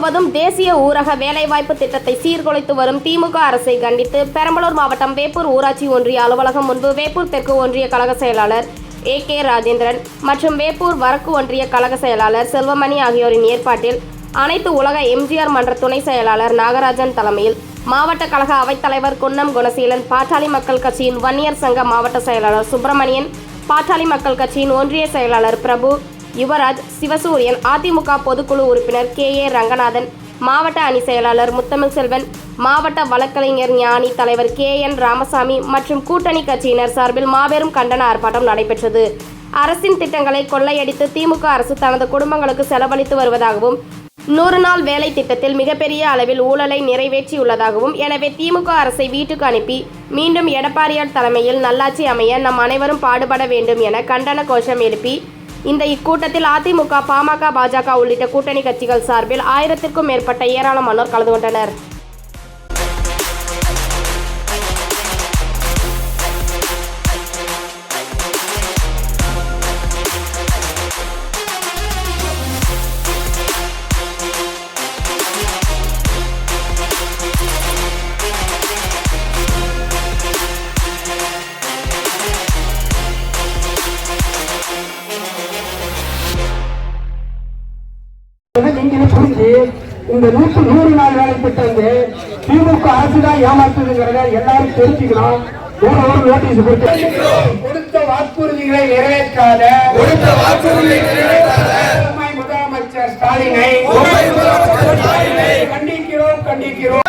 முழுவதும் தேசிய ஊரக வேலைவாய்ப்பு திட்டத்தை சீர்குலைத்து வரும் திமுக அரசை கண்டித்து பெரம்பலூர் மாவட்டம் வேப்பூர் ஊராட்சி ஒன்றிய அலுவலகம் முன்பு வேப்பூர் தெற்கு ஒன்றிய கழக செயலாளர் AK ராஜேந்திரன் மற்றும் வேப்பூர் வடக்கு ஒன்றிய கழக செயலாளர் செல்வமணி ஆகியோரின் ஏற்பாட்டில் அனைத்து உலக MGR மன்ற துணை செயலாளர் நாகராஜன் தலைமையில் மாவட்ட கழக அவைத்தலைவர் குன்னம் குணசீலன், பாட்டாளி மக்கள் கட்சியின் வன்னியர் சங்க மாவட்ட செயலாளர் சுப்பிரமணியன், பாட்டாளி மக்கள் கட்சியின் ஒன்றிய செயலாளர் பிரபு, யுவராஜ், சிவசூரியன், அதிமுக பொதுக்குழு உறுப்பினர் KA ரங்கநாதன், மாவட்ட அணி செயலாளர் முத்தமிழ் செல்வன், மாவட்ட வழக்கறிஞர் ஞானி தலைவர் KN ராமசாமி மற்றும் கூட்டணி கட்சியினர் சார்பில் மாபெரும் கண்டன ஆர்ப்பாட்டம் நடைபெற்றது. அரசின் திட்டங்களை கொள்ளையடித்து திமுக அரசு தனது குடும்பங்களுக்கு செலவழித்து வருவதாகவும் 100 நாள் வேலை திட்டத்தில் மிகப்பெரிய அளவில் ஊழலை நிறைவேற்றியுள்ளதாகவும், எனவே திமுக அரசை வீட்டுக்கு அனுப்பி மீண்டும் எடப்பாடியார் தலைமையில் நல்லாட்சி அமைய நம் அனைவரும் பாடுபட வேண்டும் என கண்டன கோஷம் எழுப்பி இந்த இக்கூட்டத்தில் அதிமுக, பாமக, பாஜக உள்ளிட்ட கூட்டணி கட்சிகள் சார்பில் 1000க்கும் மேற்பட்ட ஏராளமானோர் கலந்து கொண்டனர். இந்த 100 நாள் வேலை திட்டம் திமுக அரசு தான் ஏமாத்துதுங்கிறத எல்லாரும் தெரிஞ்சுக்கணும். ஒரு நோட்டீஸ் கொடுத்த வாக்குறுதிகளை நிறைவேற்றாத முதலமைச்சர் ஸ்டாலினை கண்டிக்கிறோம்.